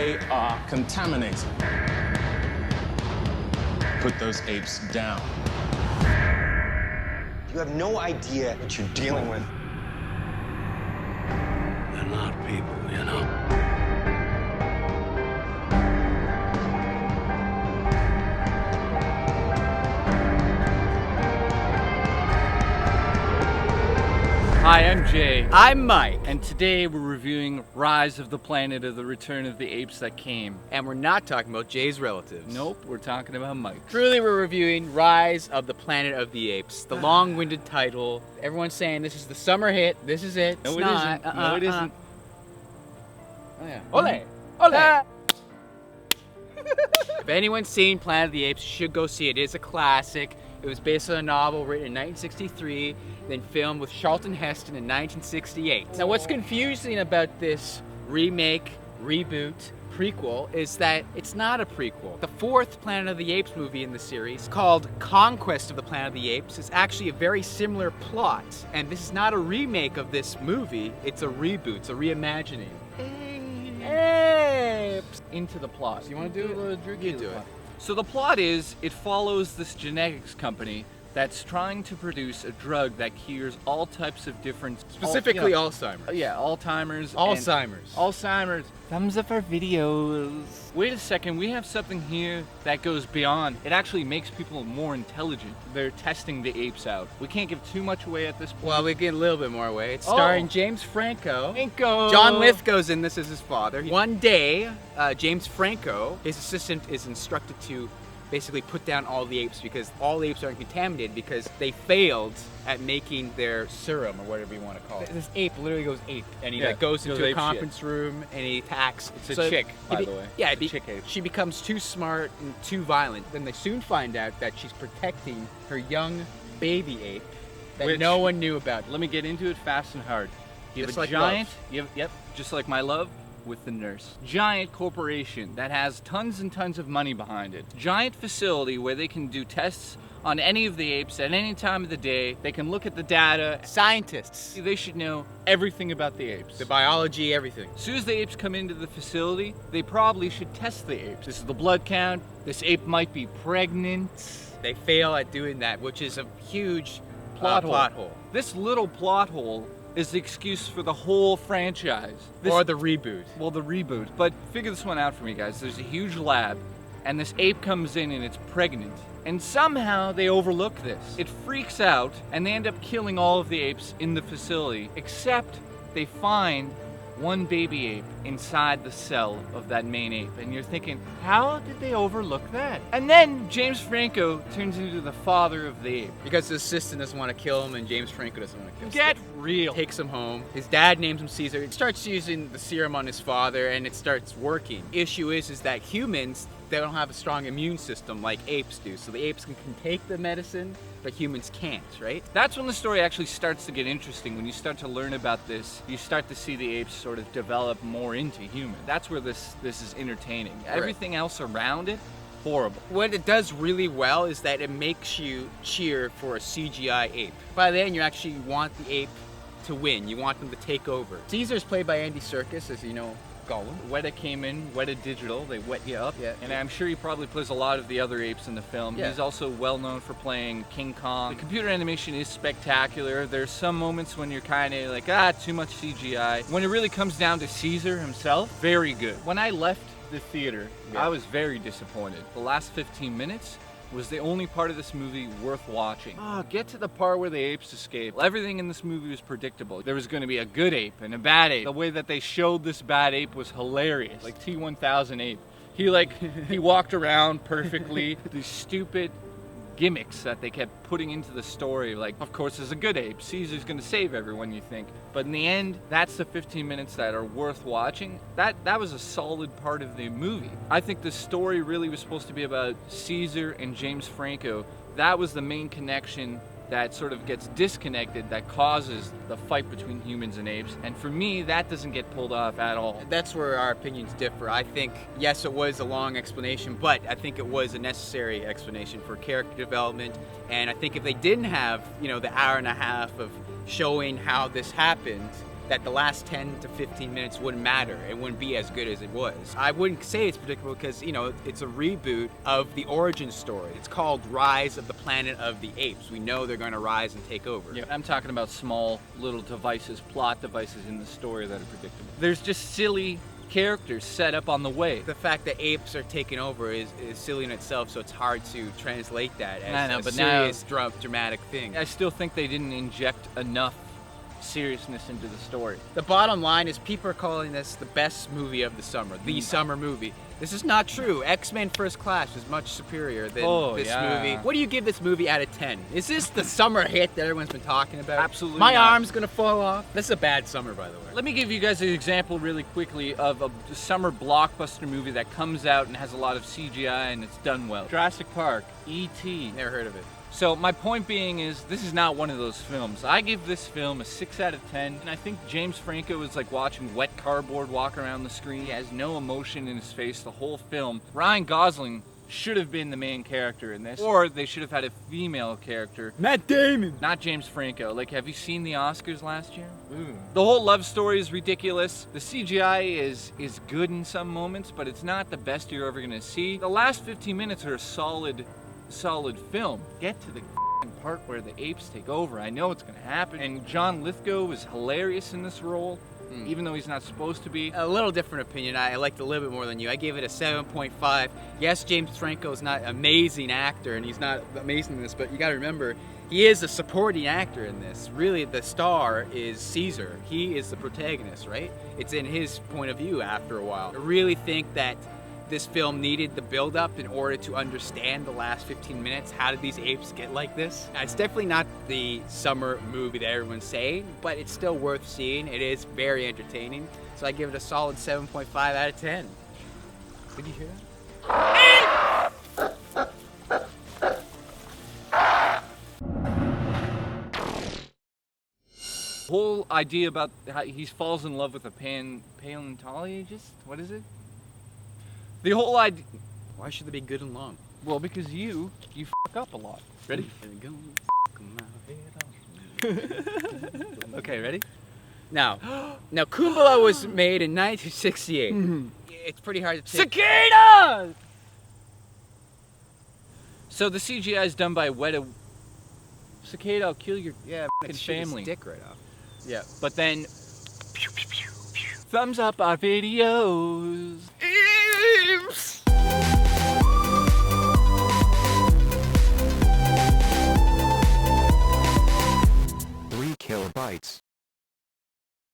They are contaminated. Put those apes down. You have no idea what you're dealing with. They're not people, you know. Hi, I'm Jay. I'm Mike. And today we're reviewing Rise of the Planet of the Return of the Apes That Came. And we're not talking about Jay's relatives. Nope, we're talking about Mike. Truly, we're reviewing Rise of the Planet of the Apes. The long-winded title. Everyone's saying this is the summer hit. This is it. No, It's it not. isn't. No, it isn't. Oh, yeah. Ole! Ole! If anyone's seen Planet of the Apes, you should go see it. It is a classic. It was based on a novel written in 1963, then filmed with Charlton Heston in 1968. Now, what's confusing about this remake, reboot, prequel is that it's not a prequel. The fourth Planet of the Apes movie in the series, called Conquest of the Planet of the Apes, is actually a very similar plot. And this is not a remake of this movie, it's a reboot, it's a reimagining. Apes! Into the plot. So you want to do it? You do it. So the plot is, it follows this genetics company that's trying to produce a drug that cures all types of different... Specifically Alzheimer's. Yeah, Alzheimer's. Alzheimer's. Alzheimer's. Thumbs up our videos. Wait a second, we have something here that goes beyond. It actually makes people more intelligent. They're testing the apes out. We can't give too much away at this point. Well, we get a little bit more away. It's starring James Franco. Franco! John Lithgow's in this as his father. One day, James Franco, his assistant, is instructed to basically put down all the apes because all apes are contaminated because they failed at making their serum or whatever you want to call it. This ape literally goes ape and he goes into a conference room and he attacks. It's a chick, by the way. Yeah, it's a chick ape. She becomes too smart and too violent. Then they soon find out that she's protecting her young baby ape that no one knew about. Let me get into it fast and hard. You have Just a like giant, love. just like my love. With the nurse. Giant corporation that has tons and tons of money behind it. Giant facility where they can do tests on any of the apes at any time of the day. They can look at the data. Scientists. They should know everything about the apes. The biology, everything. As soon as the apes come into the facility, they probably should test the apes. This is the blood count. This ape might be pregnant. They fail at doing that, which is a huge plot hole. This little plot hole is the excuse for the whole franchise. Or the reboot. Well, the reboot. But figure this one out for me, guys. There's a huge lab, and this ape comes in and it's pregnant. And somehow they overlook this. It freaks out, and they end up killing all of the apes in the facility, except they find one baby ape inside the cell of that main ape. And you're thinking, how did they overlook that? And then James Franco turns into the father of the ape. Because his assistant doesn't want to kill him and James Franco doesn't want to kill him. Get real. Takes him home. His dad names him Caesar. He starts using the serum on his father and it starts working. Issue is that humans, they don't have a strong immune system like apes do. So the apes can take the medicine, but humans can't, right? That's when the story actually starts to get interesting. When you start to learn about this, you start to see the apes sort of develop more into human. That's where this is entertaining. Right. Everything else around it, horrible. What it does really well is that it makes you cheer for a CGI ape. By the end, you actually want the ape to win. You want them to take over. Caesar's played by Andy Serkis, as you know. Gollum. Weta came in, Weta Digital, they wet you up. Yeah. And I'm sure he probably plays a lot of the other apes in the film. Yeah. He's also well known for playing King Kong. The computer animation is spectacular. There's some moments when you're kind of like, too much CGI. When it really comes down to Caesar himself, very good. When I left the theater, I was very disappointed. The last 15 minutes was the only part of this movie worth watching. Get to the part where the apes escape. Everything in this movie was predictable. There was going to be a good ape and a bad ape. The way that they showed this bad ape was hilarious. Like T-1000 ape. He walked around perfectly. These stupid gimmicks that they kept putting into the story, like, of course there's a good ape, Caesar's gonna save everyone, you think, but in the end, that's the 15 minutes that are worth watching. That was a solid part of the movie. I think the story really was supposed to be about Caesar and James Franco. That was the main connection that sort of gets disconnected, that causes the fight between humans and apes. And for me, that doesn't get pulled off at all. That's where our opinions differ. I think, yes, it was a long explanation, but I think it was a necessary explanation for character development. And I think if they didn't have, the hour and a half of showing how this happened, that the last 10 to 15 minutes wouldn't matter. It wouldn't be as good as it was. I wouldn't say it's predictable because, you know, it's a reboot of the origin story. It's called Rise of the Planet of the Apes. We know they're going to rise and take over. Yeah, I'm talking about small little devices, plot devices in the story that are predictable. There's just silly characters set up on the way. The fact that apes are taking over is silly in itself, so it's hard to translate that as a serious, dramatic thing. I still think they didn't inject enough seriousness into the story. The bottom line is people are calling this the best movie of the summer, the summer movie. This is not true. X-Men First Class is much superior than this movie. What do you give this movie out of 10? Is this the summer hit that everyone's been talking about? Absolutely My not. arm's gonna fall off. This is a bad summer, by the way. Let me give you guys an example really quickly of a summer blockbuster movie that comes out and has a lot of CGI and it's done well. Jurassic Park, E.T. Never heard of it. So my point being is, this is not one of those films. I give this film a 6 out of 10, and I think James Franco is like watching wet cardboard walk around the screen. He has no emotion in his face the whole film. Ryan Gosling should have been the main character in this, or they should have had a female character. Matt Damon! Not James Franco. Like, have you seen the Oscars last year? The whole love story is ridiculous. The CGI is good in some moments, but it's not the best you're ever gonna see. The last 15 minutes are a solid film. Get to the part where the apes take over. I know it's gonna happen. And John Lithgow is hilarious in this role, even though he's not supposed to be. A little different opinion. I liked it a little bit more than you. I gave it a 7.5. Yes, James Franco is not an amazing actor, and he's not amazing in this, but you gotta remember, he is a supporting actor in this. Really, the star is Caesar. He is the protagonist, right? It's in his point of view after a while. I really think that this film needed the build-up in order to understand the last 15 minutes. How did these apes get like this? It's definitely not the summer movie that everyone's saying, but it's still worth seeing. It is very entertaining. So I give it a solid 7.5 out of 10. Did you hear that? Whole idea about how he falls in love with a paleontologist? What is it? The whole idea. Why should they be good and long? Well, because you fuck up a lot. Ready? Okay, ready? Now, Kumbala was made in 1968. It's pretty hard to take. Cicadas! So the CGI is done by Weta. Cicada, I'll kill your fucking family. Dick right off. Yeah. But then, thumbs up our videos. Apes!